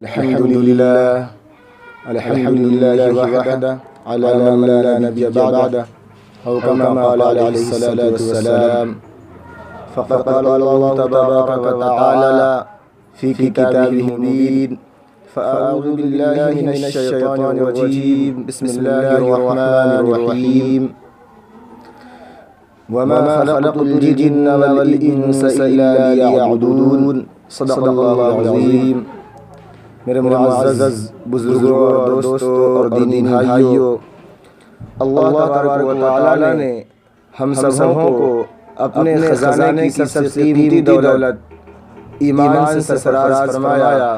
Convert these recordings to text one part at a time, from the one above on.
الحمد لله وحده على ما لا نبي بعده أو كما قال عليه الصلاة والسلام. فقد قال الله تبارك وتعالى في كتابه المبين: فأعوذ بالله من الشيطان الرجيم، بسم الله الرحمن الرحيم. وما خلقت الجن والإنس إلا ليعبدون. صدق اللہ العظیم. میرے معزز بزرگوں اور دوستوں اور دینی بھائیوں، اللہ تبارک و تعالی نے ہم سبوں کو اپنے خزانے کی سب سے قیمتی دولت ایمان سے سرفراز فرمایا،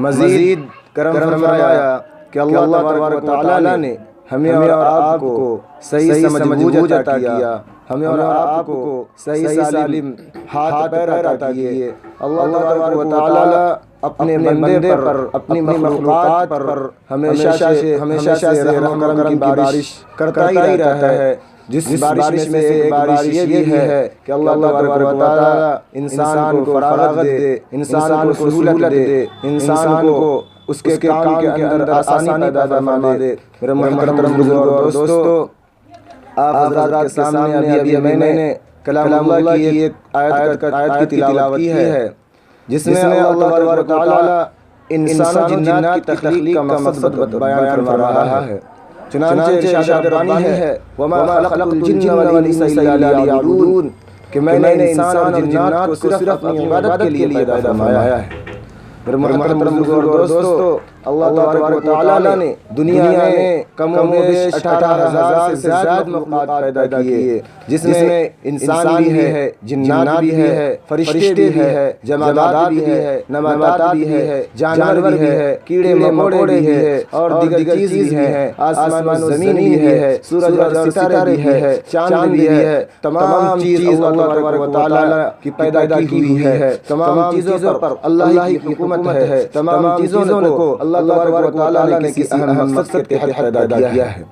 مزید کرم فرمایا کہ اللہ تبارک و تعالی نے ہمیں اور آپ کو صحیح سمجھ بوجھ عطا کیا، ہمیں اور آپ کو صحیح سالم ہاتھ پیر عطا کیے. اللہ تبارک و تعالی اپنے بندے پر، اپنی مخلوقات پر ہمیشہ سے رحم و کرم کی بارش کرتا ہی رہتا ہے. جس بارش میں سے ایک بارش یہ بھی ہے کہ اللہ تبارک و تعالی انسان کو فراغت دے، انسان کو سہولت دے، انسان کو اس کے کام کے اندر آسانی پیدا فرما دے. میرے محترم بزرگوں اور دوستوں، آپ حضرات کے سامنے ابھی میں نے کلام اللہ کی ایک آیت کی تلاوت کی ہے، جس میں اللہ تبارک و تعالی انسان و جنات کی تخلیق کا مقصد بیان فرما رہا ہے. چنانچہ ارشاد ربانی ہے: وَمَا خَلَقْتُ الْجِنَّ وَالْإِنسَ إِلَّا لِيَعْبُدُونَ، کہ میں نے انسان اور جنات کو صرف اپنی عبادت کے لیے پیدا فرمایا ہے. میرے محترم بزرگوں اور دوستوں، اللہ تبارک و تعالی نے دنیا میں کم و بیش 18,000 سے زیادہ مخلوقات پیدا کیے، جس میں انسان بھی ہے، جنات بھی ہے، فرشتے بھی ہے، جمادات بھی ہے، نباتات بھی ہے، جانور بھی ہے، کیڑے مکوڑے بھی ہے، اور دیگر چیز بھی ہیں، آسمان و زمین بھی ہے، سورج اور ستارے بھی ہے، چاند بھی ہے. تمام چیز اللہ تبارک و تعالی کی پیدا کی ہوئی ہے. تمام چیزوں پر اللہ کی حکومت ہے. تمام چیزوں کو اللہ تبارک و تعالی نے کسی اہم مقصد کے تحت پیدا کیا ہے.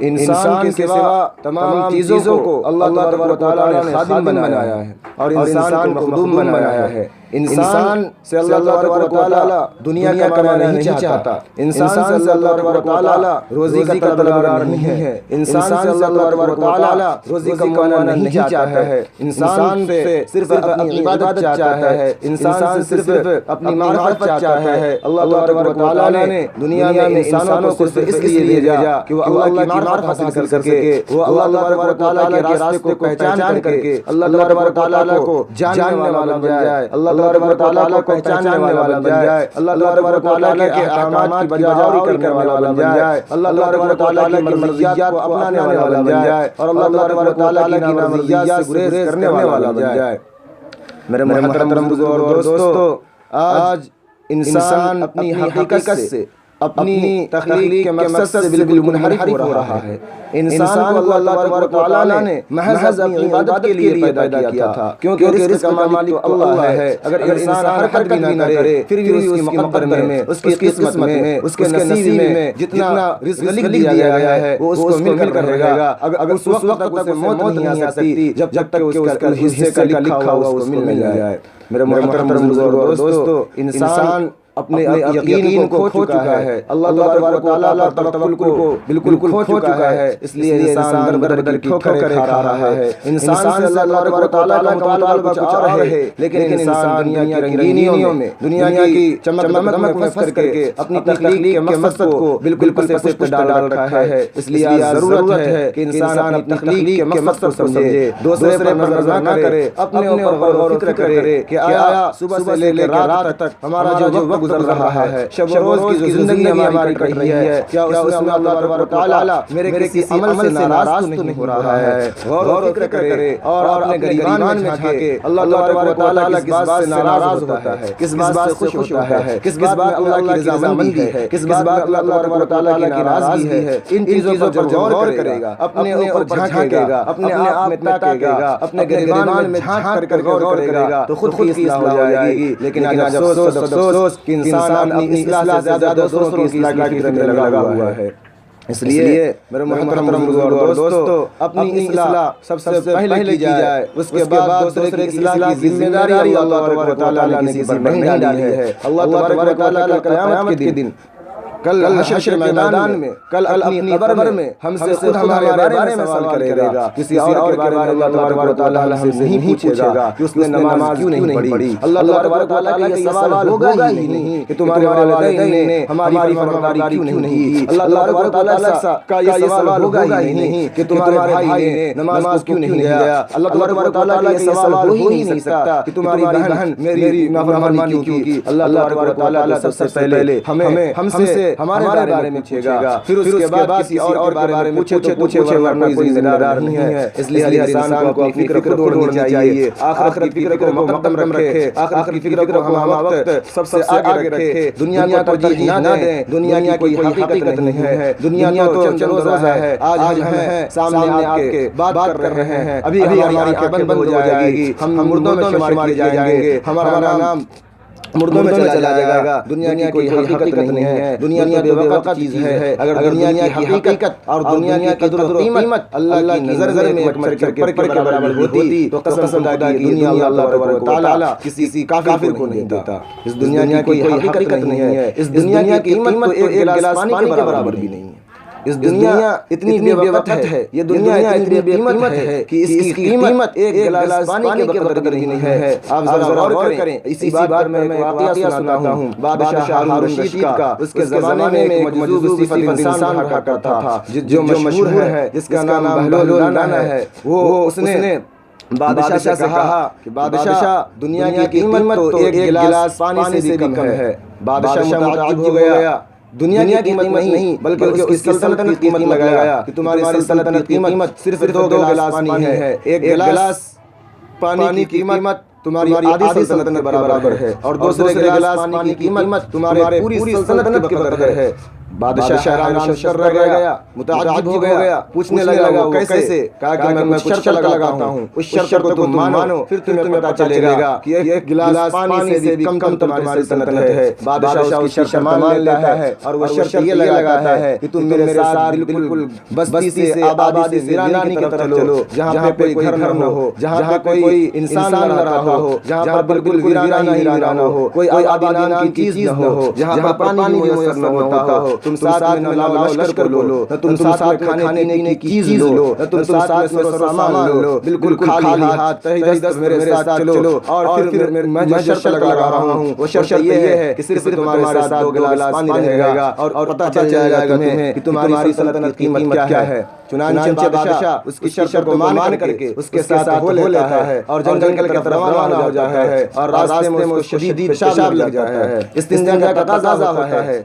انسان کے سوا تمام چیزوں کو اللہ تبارک و تعالی نے خادم بنایا ہے اور انسان کو مخدوم بنایا ہے. انسان سے اللہ تبارک و تعالی دنیا کا کمانا نہیں چاہتا. انسان سے اللہ تبارک و تعالی روزی کا طلبگار نہیں ہے. انسان سے اللہ تبارک و تعالی روزی کمانا نہیں چاہتا ہے. انسان سے صرف اپنی عبادت چاہتا ہے. انسان سے صرف اپنی معرفت چاہتا ہے. اللہ تبارک و تعالی نے دنیا میں انسانوں کو صرف اس لیے بھیجا کہ وہ اللہ کی معرفت حاصل کر سکے، وہ اللہ تبارک و تعالی کے راستے کو پہچان کر کے اللہ تبارک و تعالی کو جاننے والا بن جائے، اللہ تبارک و تعالی کو پہچاننے والا بن جائے، اللہ تبارک و تعالی کے احکامات کی بجاوری کرنے والا بن جائے، اللہ تبارک و تعالی کی مرضیات کو اپنانے والا بن جائے، اور اللہ تبارک و تعالی کی نامرضیات سے گریز کرنے والا بن جائے. میرے محترم بزرگوں اور دوستوں، آج انسان اپنی حقیقت سے، اپنی تخلیق کے مقصد سے بالکل منحرف ہو رہا ہے. انسان کو اللہ تبارک و تعالی نے محض اپنی عبادت کے لیے پیدا کیا تھا، کیونکہ رزق کا مالک تو اللہ ہے. اگر انسان حرکت بھی نہ کرے پھر بھی اس کی مقدر میں، اس کی قسمت میں، اس کے نصیب میں جتنا رزق لکھ دیا گیا ہے وہ اس کو مل کر رہے گا. اگر اس وقت تک اسے موت نہیں آ سکتی جب تک کہ اس کا حصے کا لکھا ہوا اس کو مل جائے. میرے محترم بزرگوں اور دوستوں، انسان اپنے یقین کو کھو چکا ہے، اللہ تبارک و تعالی پر توکل کو بالکل کھو چکا ہے. اس لیے انسان در بدر کی ٹھوکریں کھا رہا ہے. انسان سے اللہ تبارک و تعالی کا مطالبہ کچھ اور ہے، لیکن انسان دنیا کی رنگینیوں میں، دنیا کی چمک دمک میں پھنس کر کے اپنی تخلیق کے مقصد کو بالکل پس ڈال رکھا ہے. اس لیے ضرورت ہے کہ انسان اپنی تخلیق کے مقصد کو سمجھے، دوسرے پر نظر نہ کرے، اپنے اوپر غور و فکر کرے کہ آیا صبح سے لے کر رات تک ہمارا جو وقت گزر رہا ہے، شب و روز کی جو زندگی ہماری کٹ رہی ہے، کیا اس میں اللہ تبارک و تعالی میرے کسی عمل سے ناراض تو نہیں ہو رہا ہے؟ غور و فکر کرے اور اپنے گریبان میں جھانکے اللہ تبارک و تعالی کس بات سے ناراض ہوتا ہے، کس بات سے خوش ہوتا ہے، کس بات میں اللہ کی رضامندی ہے، کس بات اللہ تبارک و تعالی کی ناراضگی ہے. ان چیزوں پر جو غور کرے گا، اپنے اوپر جھانکے گا، اپنے آپ میں تاکے گا، اپنے گریبان میں جھانک کر غور کرے گا تو خود کی اصلاح ہو جائے گی. لیکن آج افسوس کہ انسان اپنی اصلاح سے زیادہ دوسروں کی اصلاح کی طرف لگا ہوا ہے. اس لیے میرے محترم بزرگوں اور دوستو، اپنی اصلاح سب سے پہلے کی جائے، اس کے بعد دوسرے کی اصلاح کی ذمہ داری اللہ تبارک و تعالیٰ نے کسی پر نہیں ڈالی ہے۔ اللہ تبارک و تعالیٰ قیامت کے دن، کل حشر میدان میں، کل اپنی قبر میں ہم سے خود ہمارے بارے میں سوال کرے گا، کسی اور کے بارے میں اللہ تبارک و تعالیٰ ہم سے نہیں پوچھے گا کہ اس نے نماز کیوں نہیں پڑھی۔ اللہ تبارک و تعالیٰ کا یہ سوال ہوگا ہی نہیں کہ تمہارے والدین نے ہماری فرمانبرداری کیوں نہیں کی۔ اللہ تبارک و تعالیٰ کا یہ سوال ہوگا ہی نہیں کہ تمہارے بھائی نے نماز کیوں نہیں گیا۔ اللہ تبارک و تعالیٰ کا یہ سوال ہو ہی نہیں سکتا کہ تمہاری بہن میری نافرمانی کیوں کی۔ اللہ تبارک و تعالیٰ سب سے پہلے ہم سے ہمارے بارے میں پوچھے گا، پھر اس کے بعد کسی اور کے بارے میں پوچھے ورنہ کوئی ذمہ دار نہیں ہے۔ اس لیے ہر انسان کو اپنی فکر خود اڑانی چاہیے، آخرت کی فکر کو مقدم رکھے، آخرت کی فکر کو ہم وقت سب سے آگے رکھے، دنیا کو ترجیح نہ دیں۔ دنیا کی کوئی حقیقت نہیں ہے، دنیا تو چند روزہ ہے۔ آج ہم سامنے آپ کے بات کر رہے ہیں، ابھی ہماری آنکھیں بند ہو جائے گی، ہم مردوں میں شمار کیے جائیں گے، ہمارا نام مردوں میں چلا جائے گا۔ دنیا کی کوئی حقیقت نہیں ہے، دنیا بے وقت چیز ہے۔ اگر دنیا کی حقیقت اور دنیا کی قدر و قیمت اللہ کی نظر میں مچھر کے پر کے برابر ہوتی تو قسم خدا کی دنیا اللہ تبارک و تعالیٰ کسی کافر کو نہیں دیتا۔ اس دنیا کی کوئی حقیقت نہیں ہے، اس دنیا کی قیمت تو ایک گلاس پانی کے برابر بھی نہیں ہے۔ اس دنیا اتنی بے وقت ہے، یہ دنیا اتنی بے قیمت ہے کہ اس کی قیمت ایک گلاس پانی کے برابر نہیں ہے۔ آپ ذرا غور کریں، اسی بات میں واقعہ سناتا ہوں بادشاہ ہارون الرشید کا۔ اس کے زمانے میں ایک مجذوب صفت انسان ہوا کرتا تھا جو مشہور ہے، جس کا نام بہلول رانا ہے۔ وہ اس نے بادشاہ سے کہا کہ بادشاہ دنیا کی قیمت تو ایک گلاس پانی سے بھی کم ہے۔ بادشاہ متعجب ہو گیا، دنیا کی قیمت نہیں بلکہ اس کی سلطنت کی قیمت لگایا کہ تمہاری سلطنت کی قیمت صرف 2 گلاس پانی ہے۔ ایک گلاس پانی کی قیمت تمہاری آدھی سلطنت کے برابر ہے، اور دوسرے گلاس پانی کی قیمت تمہارے پوری سلطنت کے برابر ہے۔ بادشاہ حیران شر رہ گیا، متعجب ہو گیا، پوچھنے لگا وہ کیسے؟ کہا کہ میں کچھ شرط لگاتا ہوں، اس شرط کو تم مانو پھر تمہیں پتہ چلے گا کہ ایک گلاس پانی سے بھی کم تمہاری سلطنت ہے۔ بادشاہ اس کی شرط مان لیتا ہے اور وہ شرط یہ لگاتا ہے کہ تم میرے ساتھ بالکل بستی سے آبادی سے ویرانی کی طرف چلو، جہاں پہ کوئی گھر نہ ہو، جہاں پہ کوئی انسان نہ رہا ہو، جہاں پر بالکل ویرانہ نہ ہو، کوئی آبادی نام کی چیز نہ ہو، جہاں پر پانی میسر نہ ہوتا ہو۔ تم ساتھ میں نہ لشکر لو، نہ تم ساتھ میں کھانے پینے کی چیز لو، نہ تم ساتھ میں سامان لو، بالکل خالی ہاتھ تہی دست میرے ساتھ چلو۔ اور پھر میں جو شرط لگا رہا ہوں وہ شرط یہ ہے کہ صرف تمہارے ساتھ 2 گلاس پانی رہے گا اور پتہ چل جائے گا تمہیں کہ تمہاری سلطنت کی قیمت کیا ہے۔ چنانچہ بادشاہ اس کی شرط کو مان کر کے اس کے ساتھ ہو لیتا ہے اور جنگل کی طرف روانہ ہو جاتا ہے، اور راستے میں اس کو شدید پیشاب لگ جاتا ہے، استنجا کا تقاضا ہوتا ہے۔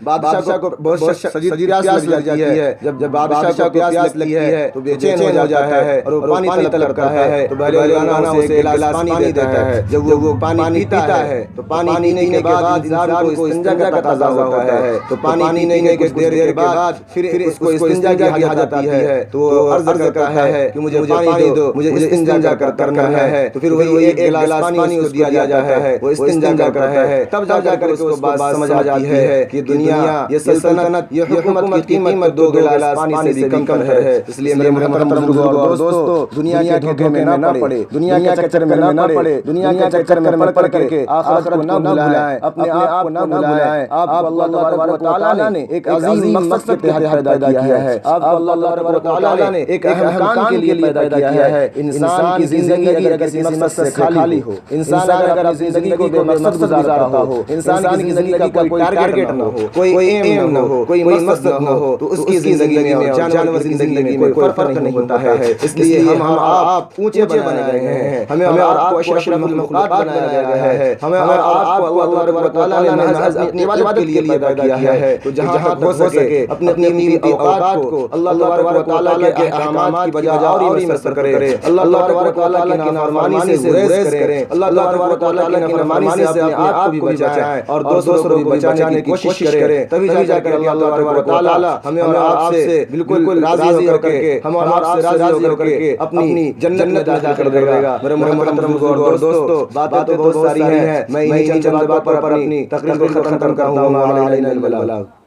بادشاہ کو بہت شدید پیاس لگ جاتی ہے۔ جب بادشاہ کو پیاس لگتی ہے تو بے چین ہو جاتا ہے اور وہ پانی طلبتا ہے، تو بہلول رانا اسے ایک گلاس پانی دیتا ہے۔ جب وہ پانی پیتا ہے تو پانی پینے کے بعد انسان کو استنجا کا تقاضا ہوتا ہے، تو پانی پینے کے دیر کے بعد پھر اس کو استنجا کی حاجت آتی ہے، تو وہ عرض کرتا ہے کہ مجھے پانی دو، مجھے استنجا کرنا ہے۔ تو پھر وہی ایک گلاس پانی اس کو دیا جاتا ہے، وہ استنجا کرتا ہے۔ تب جا کر اس کو بات سمجھ آتی ہے کہ دنیا، یہ سلطنت، یہ حکومت کی قیمت 2 گلاس پانی سے بھی کم ہے۔ اس لیے میرے محترم بزرگوں اور دوستو، دنیا کے دھوکے میں نہ پڑے، دنیا کے چکر میں نہ پڑے، دنیا کے چکر میں پڑ کر کے آخرت کو نہ بھلائیں، اپنے آپ کو نہ بھلائیں۔ آپ کو اللہ تبارک و تعالیٰ نے ایک عظیم مقصد کے تحت پیدا کیا ہے، آپ کو اللہ تبارک و تعالیٰ نے ایک اہم کام کے لیے پیدا کیا ہے۔ انسان کی زندگی اگر کسی مقصد سے خالی ہو، انسان اگر اپنی زندگی کو بے مقصد گزار رہا ہو، انسان کی زندگی کا کوئی ٹارگیٹ نہ ہو، کوئی ایم نہ ہو، کوئی مقصد نہ ہو، تو اس کی زندگی میں اور جانور کی زندگی میں کوئی فرق نہیں ہوتا ہے۔ اس لیے ہم آپ اونچے بنائے گئے ہیں، ہمیں اور آپ کو اشرف المخلوقات بنایا گیا ہے، ہمیں اور آپ کو اللہ تبارک و تعالیٰ نے محض اپنی عبادت کے لیے پیدا کیا ہے۔ تو جہاں ہو سکے اپنی اوقات کو اللہ تبارک و تعالیٰ کے احکامات کی بجائے اور ہی میں کریں، اللہ تبارک و تعالیٰ کی نافرمانی سے گریز کریں، اللہ تبارک و تعالیٰ کی نافرمانی سے اپنے آپ کو بھی بچائیں اور دوسروں کو بھی بچانے کی کوشش کریں۔ تبھی جا کر کے اللہ تبارک و تعالیٰ ہمیں اور آپ سے بالکل راضی ہو کر کے، ہم اور آپ سے راضی ہو کر کے اپنی جنت میں داخل کر دے گا۔ میرے محترم اور دوستو، باتیں تو بہت ساری ہیں، میں انہی چند باتوں پر اپنی تقریر کو ختم کرتا ہوں۔